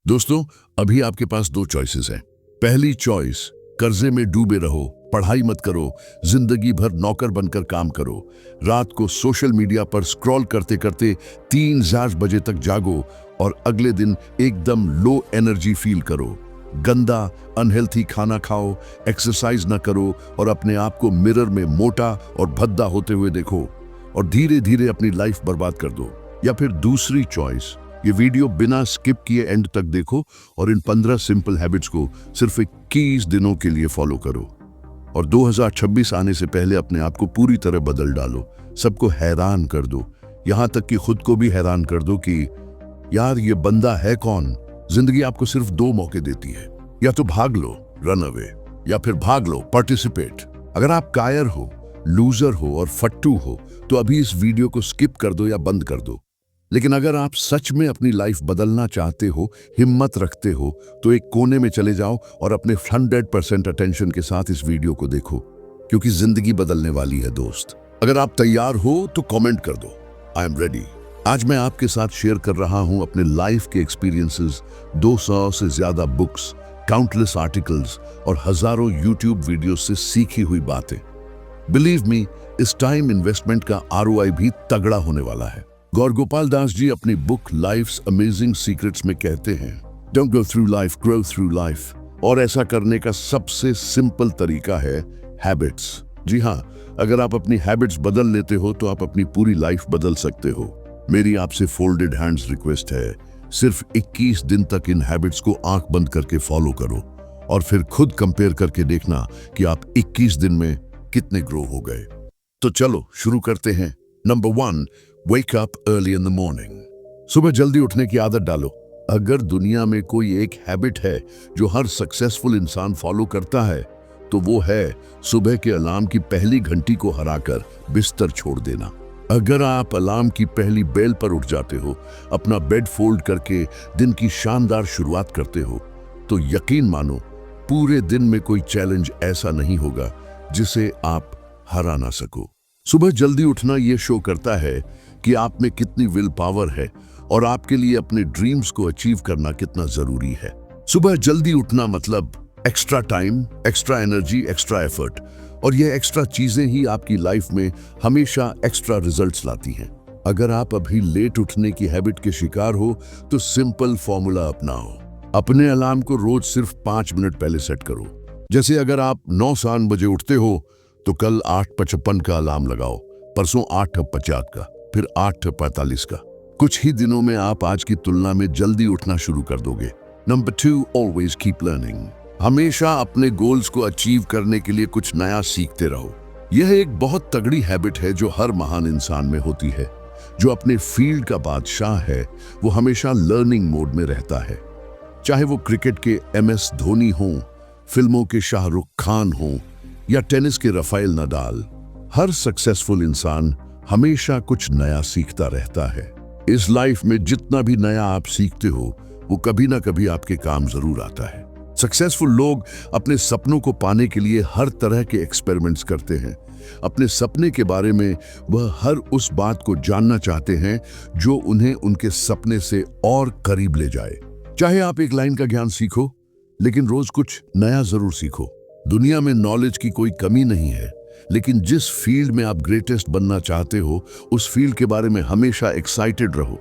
दोस्तों, अभी आपके पास दो चॉइसेस हैं। पहली चॉइस, कर्जे में डूबे रहो, पढ़ाई मत करो, जिंदगी भर नौकर बनकर काम करो, रात को सोशल मीडिया पर स्क्रॉल करते करते 3-4 बजे तक जागो और अगले दिन एकदम लो एनर्जी फील करो। गंदा अनहेल्थी खाना खाओ, एक्सरसाइज ना करो और अपने आप को मिरर में मोटा और भद्दा होते हुए देखो और धीरे धीरे अपनी लाइफ बर्बाद कर दो। या फिर दूसरी चॉइस, ये वीडियो बिना स्किप किए एंड तक देखो और इन 15 सिंपल हैबिट्स को सिर्फ 21 दिनों के लिए फॉलो करो और 2026 आने से पहले अपने आप को पूरी तरह बदल डालो। सबको हैरान कर दो, यहां तक कि खुद को भी हैरान कर दो कि यार ये बंदा है कौन। जिंदगी आपको सिर्फ 2 मौके देती है, या तो भाग लो रन अवे, या फिर भाग लो पार्टिसिपेट। अगर आप कायर हो, लूजर हो और फट्टू हो तो अभी इस वीडियो को स्किप कर दो या बंद कर दो। लेकिन अगर आप सच में अपनी लाइफ बदलना चाहते हो, हिम्मत रखते हो, तो एक कोने में चले जाओ और अपने 100% अटेंशन के साथ इस वीडियो को देखो, क्योंकि जिंदगी बदलने वाली है दोस्त। अगर आप तैयार हो तो कमेंट कर दो, आई एम रेडी। आज मैं आपके साथ शेयर कर रहा हूं अपने लाइफ के एक्सपीरियंसेस, 200 से ज्यादा बुक्स, काउंटलेस आर्टिकल्स और हजारों यूट्यूब वीडियो से सीखी हुई बातें। बिलीव मी, इस टाइम इन्वेस्टमेंट का ROI भी तगड़ा होने वाला है। गौर गोपाल दास जी अपनी बुक लाइफ्स अमेजिंग सीक्रेट्स में कहते हैं, don't go through life, grow through life. और ऐसा करने का सबसे सिंपल तरीका है हैबिट्स। जी हाँ, अगर आप अपनी हैबिट्स बदल लेते हो तो आप अपनी पूरी लाइफ बदल सकते हो। मेरी आपसे फोल्डेड हैंड्स रिक्वेस्ट है, सिर्फ 21 दिन तक इन हैबिट्स को आंख बंद करके फॉलो करो और फिर खुद कंपेयर करके देखना कि आप 21 दिन में कितने ग्रो हो गए। तो चलो शुरू करते हैं। Number 1, wake up early in the morning. सुबह जल्दी उठने की आदत डालो। अगर दुनिया में कोई एक हैबिट है जो हर सक्सेसफुल इंसान फॉलो करता है तो वो है सुबह के अलार्म की पहली घंटी को हराकर बिस्तर छोड़ देना। अगर आप अलार्म की पहली बेल पर उठ जाते हो, अपना बेड फोल्ड करके दिन की शानदार शुरुआत करते हो, तो यकीन मानो पूरे दिन में कोई चैलेंज ऐसा नहीं होगा जिसे आप हरा ना सको। सुबह जल्दी उठना ये शो करता है कि आप में कितनी विल पावर है और आपके लिए अपने ड्रीम्स को अचीव करना कितना जरूरी है। सुबह जल्दी उठना मतलब extra time, extra energy, extra effort, और ये एक्स्ट्रा चीजें ही आपकी लाइफ में हमेशा एक्स्ट्रा रिजल्ट्स लाती हैं। अगर आप अभी लेट उठने की हैबिट के शिकार हो तो सिंपल फॉर्मूला अपनाओ। अपने अलार्म को रोज सिर्फ 5 मिनट पहले सेट करो। जैसे अगर आप 9-7 बजे उठते हो तो कल 8:55 का अलार्म लगाओ, परसों 8:50 का, फिर 8:45 का। कुछ ही दिनों में आप आज की तुलना में जल्दी उठना शुरू कर दोगे। Number 2, always keep learning. हमेशा अपने गोल्स को अचीव करने के लिए कुछ नया सीखते रहो। यह एक बहुत तगड़ी हैबिट है जो हर महान इंसान में होती है। जो अपने फील्ड का बादशाह है वो हमेशा लर्निंग मोड में रहता है। चाहे वो क्रिकेट के MS धोनी हों, फिल्मों के शाहरुख खान हों या टेनिस के राफेल नडाल, हर सक्सेसफुल इंसान हमेशा कुछ नया सीखता रहता है। इस लाइफ में जितना भी नया आप सीखते हो वो कभी ना कभी आपके काम जरूर आता है। सक्सेसफुल लोग अपने सपनों को पाने के लिए हर तरह के एक्सपेरिमेंट्स करते हैं। अपने सपने के बारे में वह हर उस बात को जानना चाहते हैं जो उन्हें उनके सपने से और करीब ले जाए। चाहे आप एक लाइन का ज्ञान सीखो, लेकिन रोज कुछ नया जरूर सीखो। दुनिया में नॉलेज की कोई कमी नहीं है, लेकिन जिस फील्ड में आप ग्रेटेस्ट बनना चाहते हो उस फील्ड के बारे में हमेशा एक्साइटेड रहो।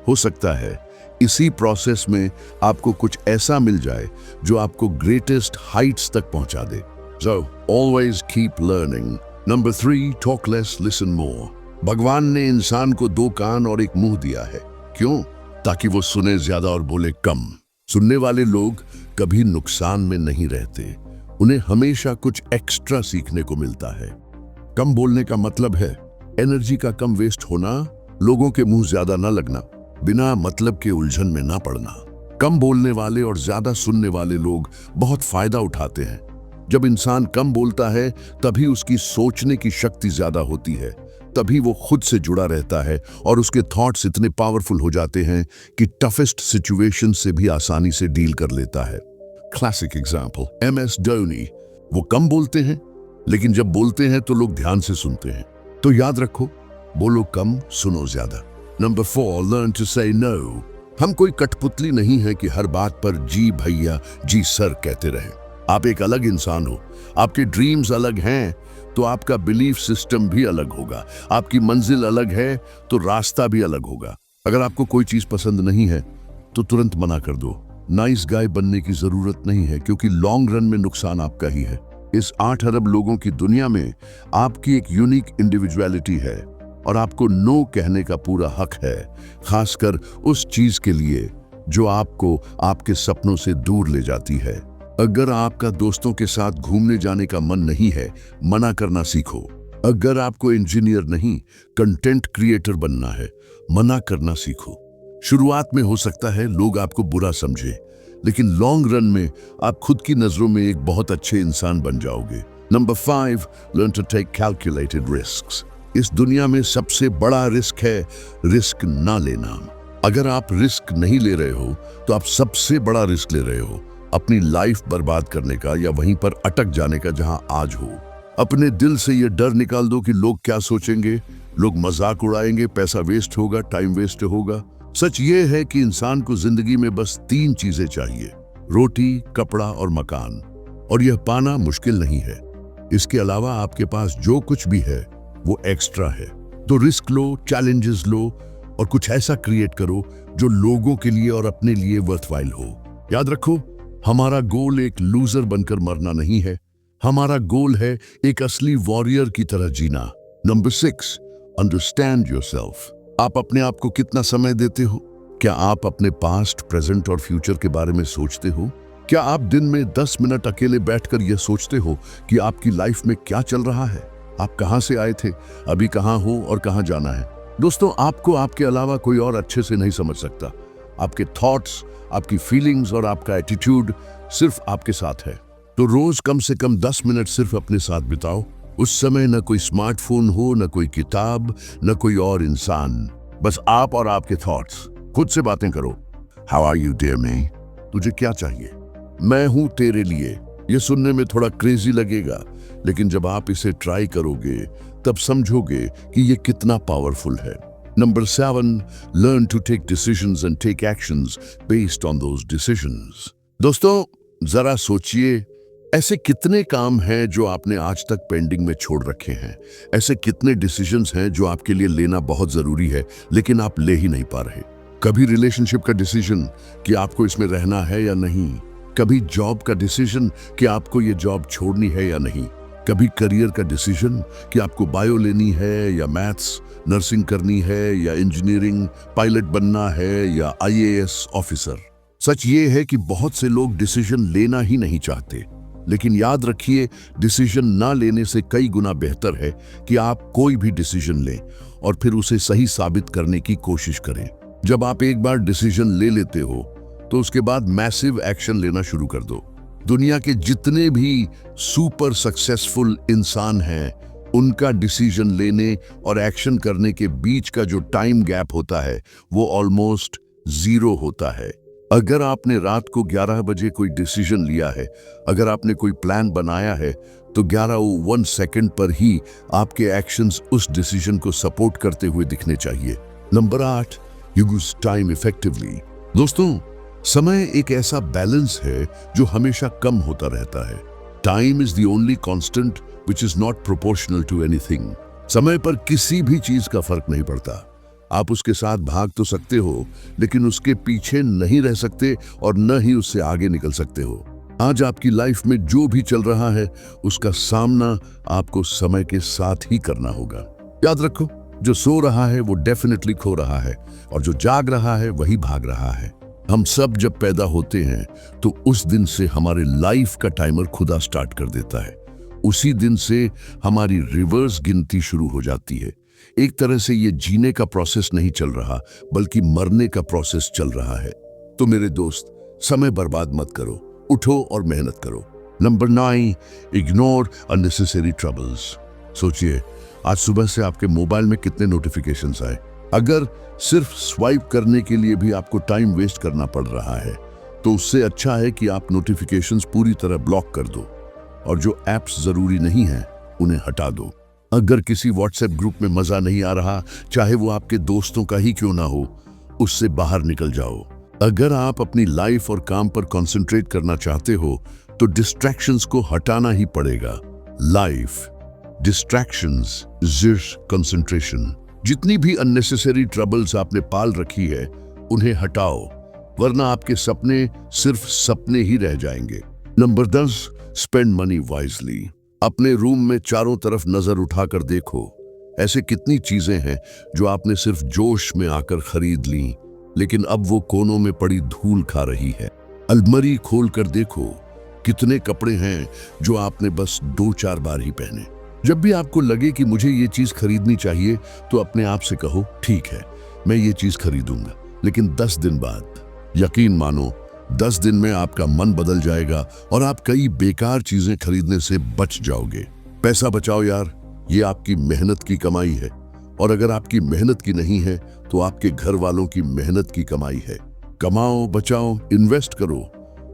हो सकता है इसी प्रोसेस में आपको कुछ ऐसा मिल जाए जो आपको ग्रेटेस्ट हाइट्स तक पहुंचा दे। So always keep learning. Number 3, talk less, listen more. भगवान ने इंसान को 2 कान और 1 मुंह दिया है। क्यों? ताकि वो सुने ज्यादा और बोले कम। सुनने वाले लोग कभी नुकसान में नहीं रहते, उन्हें हमेशा कुछ एक्स्ट्रा सीखने को मिलता है। कम बोलने का मतलब है एनर्जी का कम वेस्ट होना, लोगों के मुंह ज्यादा ना लगना, बिना मतलब के उलझन में ना पड़ना। कम बोलने वाले और ज्यादा सुनने वाले लोग बहुत फायदा उठाते हैं। जब इंसान कम बोलता है तभी उसकी सोचने की शक्ति ज्यादा होती है, तभी वो खुद से जुड़ा रहता है और उसके थॉट्स इतने पावरफुल हो जाते हैं कि टफेस्ट सिचुएशन से भी आसानी से डील कर लेता है। Classic example, MS Dhoni. वो कम बोलते हैं, लेकिन जब बोलते हैं तो लोग ध्यान से सुनते हैं। तो याद रखो, बोलो कम, सुनो ज्यादा। नंबर 4, लर्न टू से नो। हम कोई कठपुतली नहीं है कि हर बात पर जी भैया जी सर कहते रहे। आप एक अलग इंसान हो, आपके ड्रीम्स अलग हैं तो आपका बिलीफ सिस्टम भी अलग होगा। आपकी मंजिल अलग है तो रास्ता भी अलग होगा। अगर आपको कोई चीज पसंद नहीं है तो तुरंत मना कर दो। नाइस गाय बनने की जरूरत नहीं है, क्योंकि लॉन्ग रन में नुकसान आपका ही है। इस 8 अरब लोगों की दुनिया में आपकी एक यूनिक इंडिविजुअलिटी है और आपको नो कहने का पूरा हक है, खासकर उस चीज के लिए जो आपको आपके सपनों से दूर ले जाती है। अगर आपका दोस्तों के साथ घूमने जाने का मन नहीं है, मना करना सीखो। अगर आपको इंजीनियर नहीं कंटेंट क्रिएटर बनना है, मना करना सीखो। शुरुआत में हो सकता है लोग आपको बुरा समझे, लेकिन लॉन्ग रन में आप खुद की नजरों में एक बहुत अच्छे इंसान बन जाओगे। Number 5, learn to take calculated risks. इस दुनिया में सबसे बड़ा रिस्क है रिस्क ना लेना। अगर आप रिस्क नहीं ले रहे हो तो आप सबसे बड़ा रिस्क ले रहे हो, अपनी लाइफ बर्बाद करने का या वहीं पर अटक जाने का जहां आज हो। अपने दिल से यह डर निकाल दो कि लोग क्या सोचेंगे, लोग मजाक उड़ाएंगे, पैसा वेस्ट होगा, टाइम वेस्ट होगा। सच ये है कि इंसान को जिंदगी में बस 3 चीजें चाहिए, रोटी, कपड़ा और मकान, और यह पाना मुश्किल नहीं है। इसके अलावा आपके पास जो कुछ भी है वो एक्स्ट्रा है। तो रिस्क लो, चैलेंजेस लो और कुछ ऐसा क्रिएट करो जो लोगों के लिए और अपने लिए वर्थवाइल हो। याद रखो, हमारा गोल एक लूजर बनकर मरना नहीं है, हमारा गोल है एक असली वॉरियर की तरह जीना। Number 6, understand yourself. आप अपने आप को कितना समय देते हो? क्या आप अपने पास्ट, प्रेजेंट और फ्यूचर के बारे में सोचते हो? क्या आप दिन में 10 मिनट अकेले बैठकर यह सोचते हो कि आपकी लाइफ में क्या चल रहा है, आप कहां से आए थे, अभी कहां हो और कहां जाना है? दोस्तों, आपको आपके अलावा कोई और अच्छे से नहीं समझ सकता। आपके थॉट्स, आपकी फीलिंग्स और आपका एटीट्यूड सिर्फ आपके साथ है। तो रोज कम से कम 10 मिनट सिर्फ अपने साथ बिताओ। उस समय न कोई स्मार्टफोन हो, न कोई किताब, न कोई और इंसान, बस आप और आपके थॉट्स। खुद से बातें करो। हाउ आर यू डियर मी? तुझे क्या चाहिए? मैं हूं तेरे लिए। ये सुनने में थोड़ा क्रेजी लगेगा, लेकिन जब आप इसे ट्राई करोगे तब समझोगे कि ये कितना पावरफुल है। Number 7, learn to take decisions and take actions based on those decisions. दोस्तों, जरा सोचिए, ऐसे कितने काम हैं जो आपने आज तक पेंडिंग में छोड़ रखे हैं? ऐसे कितने डिसीजंस हैं जो आपके लिए लेना बहुत जरूरी है लेकिन आप ले ही नहीं पा रहे? कभी रिलेशनशिप का डिसीजन कि आपको इसमें रहना है या नहीं, कभी जॉब का डिसीजन कि आपको ये जॉब छोड़नी है या नहीं, कभी करियर का डिसीजन कि आपको बायो लेनी है या मैथ्स, नर्सिंग करनी है या इंजीनियरिंग, पायलट बनना है या IAS ऑफिसर। सच ये है कि बहुत से लोग डिसीजन लेना ही नहीं चाहते, लेकिन याद रखिए, डिसीजन ना लेने से कई गुना बेहतर है कि आप कोई भी डिसीजन लें और फिर उसे सही साबित करने की कोशिश करें। जब आप एक बार डिसीजन ले लेते हो तो उसके बाद मैसिव एक्शन लेना शुरू कर दो। दुनिया के जितने भी सुपर सक्सेसफुल इंसान हैं, उनका डिसीजन लेने और एक्शन करने के बीच का जो टाइम गैप होता है वो ऑलमोस्ट 0 होता है। अगर आपने रात को 11 बजे कोई डिसीजन लिया है, अगर आपने कोई प्लान बनाया है, तो 11:01 सेकंड पर ही आपके एक्शंस उस डिसीजन को सपोर्ट करते हुए दिखने चाहिए। Number 8, use time effectively. दोस्तों, समय एक ऐसा बैलेंस है जो हमेशा कम होता रहता है। Time is the only constant which is not proportional to anything. समय पर किसी भी चीज का फर्क नहीं पड़ता। आप उसके साथ भाग तो सकते हो, लेकिन उसके पीछे नहीं रह सकते और न ही उससे आगे निकल सकते हो। आज आपकी लाइफ में जो भी चल रहा है, उसका सामना आपको समय के साथ ही करना होगा। याद रखो, जो सो रहा है वो डेफिनेटली खो रहा है, और जो जाग रहा है वही भाग रहा है। हम सब जब पैदा होते हैं तो उस दिन से हमारे लाइफ का टाइमर खुदा स्टार्ट कर देता है। उसी दिन से हमारी रिवर्स गिनती शुरू हो जाती है। एक तरह से ये जीने का प्रोसेस नहीं चल रहा, बल्कि मरने का प्रोसेस चल रहा है। तो मेरे दोस्त, समय बर्बाद मत करो, उठो और मेहनत करो। Number 9, ignore unnecessary troubles. सोचिए, आज सुबह से आपके मोबाइल में कितने नोटिफिकेशंस आए। अगर सिर्फ स्वाइप करने के लिए भी आपको टाइम वेस्ट करना पड़ रहा है, तो उससे अच्छा है कि आप नोटिफिकेशंस पूरी तरह ब्लॉक कर दो और जो ऐप्स जरूरी नहीं है उन्हें हटा दो। अगर किसी व्हाट्सएप ग्रुप में मजा नहीं आ रहा, चाहे वो आपके दोस्तों का ही क्यों ना हो, उससे बाहर निकल जाओ। अगर आप अपनी लाइफ और काम पर कंसंट्रेट करना चाहते हो तो डिस्ट्रैक्शंस को हटाना ही पड़ेगा। Life, distractions, concentration. जितनी भी अननेसेसरी ट्रबल्स आपने पाल रखी है उन्हें हटाओ, वरना आपके सपने सिर्फ सपने ही रह जाएंगे। Number 10, spend money wisely. अपने रूम में चारों तरफ नजर उठाकर देखो। ऐसे कितनी चीजें हैं जो आपने सिर्फ जोश में आकर खरीद ली, लेकिन अब वो कोनों में पड़ी धूल खा रही है। अलमारी खोल कर देखो, कितने कपड़े हैं जो आपने बस 2-4 बार ही पहने। जब भी आपको लगे कि मुझे ये चीज खरीदनी चाहिए तो अपने आप से कहो, ठीक है मैं ये चीज खरीदूंगा, लेकिन 10 दिन बाद। यकीन मानो 10 दिन में आपका मन बदल जाएगा और आप कई बेकार चीजें खरीदने से बच जाओगे। पैसा बचाओ यार, ये आपकी मेहनत की कमाई है, और अगर आपकी मेहनत की नहीं है तो आपके घर वालों की मेहनत की कमाई है। कमाओ, बचाओ, इन्वेस्ट करो,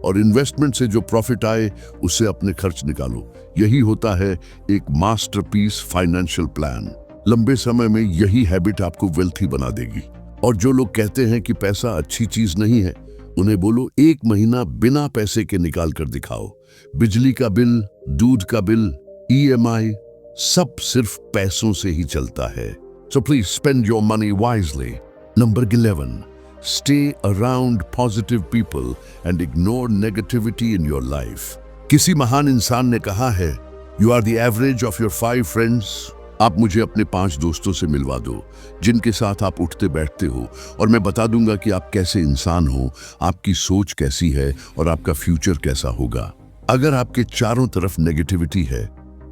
और इन्वेस्टमेंट से जो प्रॉफिट आए उससे अपने खर्च निकालो। यही होता है एक मास्टरपीस फाइनेंशियल प्लान। लंबे समय में यही हैबिट आपको वेल्थी बना देगी। और जो लोग कहते हैं कि पैसा अच्छी चीज नहीं है, उन्हें बोलो 1 महीना बिना पैसे के निकाल कर दिखाओ। बिजली का बिल, दूध का बिल, EMI, सब सिर्फ पैसों से ही चलता है। So please spend your money wisely. Number 11, stay around positive people and ignore negativity in your life. किसी महान इंसान ने कहा है, You are the average of your 5 friends. आप मुझे अपने 5 दोस्तों से मिलवा दो जिनके साथ आप उठते बैठते हो, और मैं बता दूंगा कि आप कैसे इंसान हो, आपकी सोच कैसी है और आपका फ्यूचर कैसा होगा। अगर आपके चारों तरफ नेगेटिविटी है,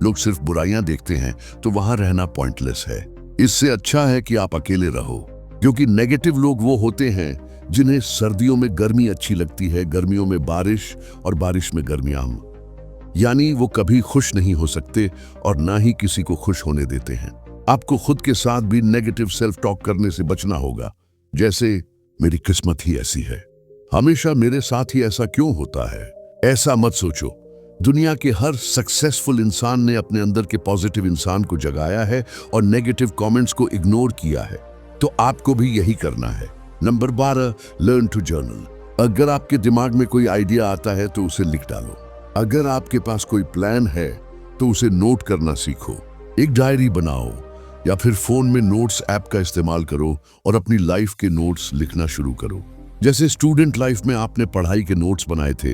लोग सिर्फ बुराइयां देखते हैं, तो वहां रहना पॉइंटलेस है। इससे अच्छा है कि आप अकेले रहो, क्योंकि नेगेटिव लोग वो होते हैं जिन्हें सर्दियों में गर्मी अच्छी लगती है, गर्मियों में बारिश और बारिश में गर्मियां। यानी वो कभी खुश नहीं हो सकते और ना ही किसी को खुश होने देते हैं। आपको खुद के साथ भी नेगेटिव सेल्फ टॉक करने से बचना होगा, जैसे मेरी किस्मत ही ऐसी है, हमेशा मेरे साथ ही ऐसा क्यों होता है। ऐसा मत सोचो। दुनिया के हर सक्सेसफुल इंसान ने अपने अंदर के पॉजिटिव इंसान को जगाया है और नेगेटिव कमेंट्स को इग्नोर किया है, तो आपको भी यही करना है। Number 12, learn to journal. अगर आपके दिमाग में कोई आइडिया आता है तो उसे लिख डालो। अगर आपके पास कोई प्लान है तो उसे नोट करना सीखो। एक डायरी बनाओ या फिर फोन में नोट्स ऐप का इस्तेमाल करो और अपनी लाइफ के नोट्स लिखना शुरू करो। जैसे स्टूडेंट लाइफ में आपने पढ़ाई के नोट्स बनाए थे,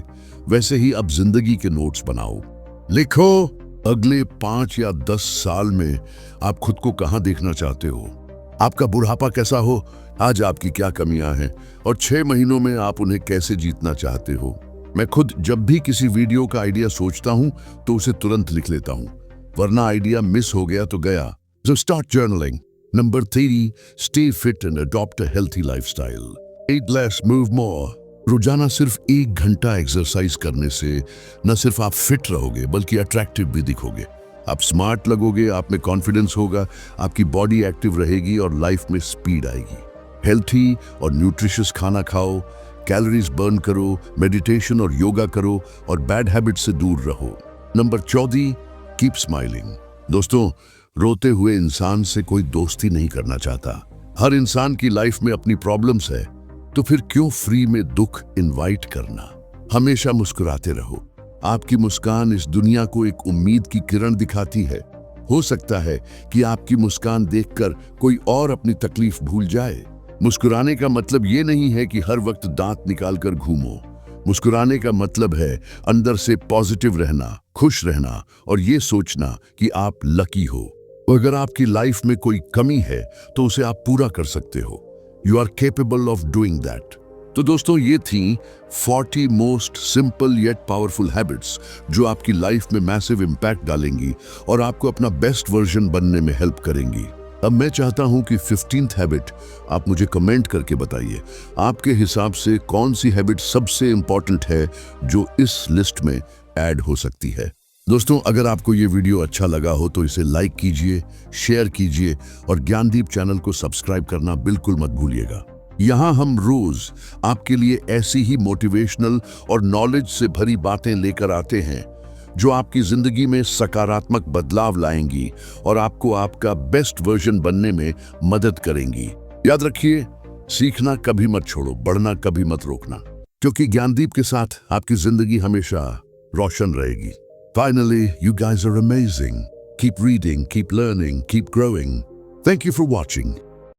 वैसे ही अब जिंदगी के नोट्स बनाओ। लिखो, अगले 5 या 10 साल में आप खुद को कहां देखना चाहते हो, आपका बुढ़ापा कैसा हो, आज आपकी क्या कमियां हैं, और 6 महीनों में आप उन्हें कैसे जीतना चाहते हो। मैं खुद जब भी किसी वीडियो का आइडिया सोचता हूं तो उसे तुरंत लिख लेता हूं, वरना आइडिया मिस हो गया तो गया। So start journaling. Number 3, stay fit and adopt a healthy lifestyle. Eat less, move more. रोजाना सिर्फ 1 घंटा एक्सरसाइज करने से न सिर्फ आप फिट रहोगे बल्कि अट्रैक्टिव भी दिखोगे। आप स्मार्ट लगोगे, आप में कॉन्फिडेंस होगा, आपकी बॉडी एक्टिव रहेगी और लाइफ में स्पीड आएगी। हेल्थी और न्यूट्रिशियस खाना खाओ, कैलोरीज बर्न करो, मेडिटेशन और योगा करो और बैड हैबिट से दूर रहो। Number 14, keep smiling. दोस्तों, रोते हुए इंसान से कोई दोस्ती नहीं करना चाहता। हर इंसान की लाइफ में अपनी प्रॉब्लम्स है, तो फिर क्यों फ्री में दुख इनवाइट करना। हमेशा मुस्कुराते रहो। आपकी मुस्कान इस दुनिया को एक उम्मीद की किरण दिखाती है। हो सकता है कि आपकी मुस्कान देखकर कोई और अपनी तकलीफ भूल जाए। मुस्कुराने का मतलब ये नहीं है कि हर वक्त दांत निकालकर घूमो। मुस्कुराने का मतलब है अंदर से पॉजिटिव रहना, खुश रहना और ये सोचना कि आप लकी हो। अगर आपकी लाइफ में कोई कमी है तो उसे आप पूरा कर सकते हो। You are capable of doing that. तो दोस्तों, ये थी 40 most simple yet powerful habits जो आपकी लाइफ में मैसिव इम्पैक्ट डालेंगी और आपको अपना बेस्ट वर्जन बनने में हेल्प करेंगी। अब मैं चाहता हूं कि 15th हैबिट आप मुझे कमेंट करके बताइए, आपके हिसाब से कौन सी हैबिट सबसे इंपॉर्टेंट है जो इस लिस्ट में ऐड हो सकती है। दोस्तों, अगर आपको ये वीडियो अच्छा लगा हो तो इसे लाइक कीजिए, शेयर कीजिए और ज्ञानदीप चैनल को सब्सक्राइब करना बिल्कुल मत भूलिएगा। यहाँ हम रोज आपके लिए ऐसी ही मोटिवेशनल और नॉलेज से भरी बातें लेकर आते हैं जो आपकी जिंदगी में सकारात्मक बदलाव लाएंगी और आपको आपका बेस्ट वर्जन बनने में मदद करेंगी। याद रखिए, सीखना कभी मत छोड़ो, बढ़ना कभी मत रोकना, क्योंकि ज्ञानदीप के साथ आपकी जिंदगी हमेशा रोशन रहेगी। Finally, you guys are amazing. Keep reading, keep learning, keep growing. Thank you for watching.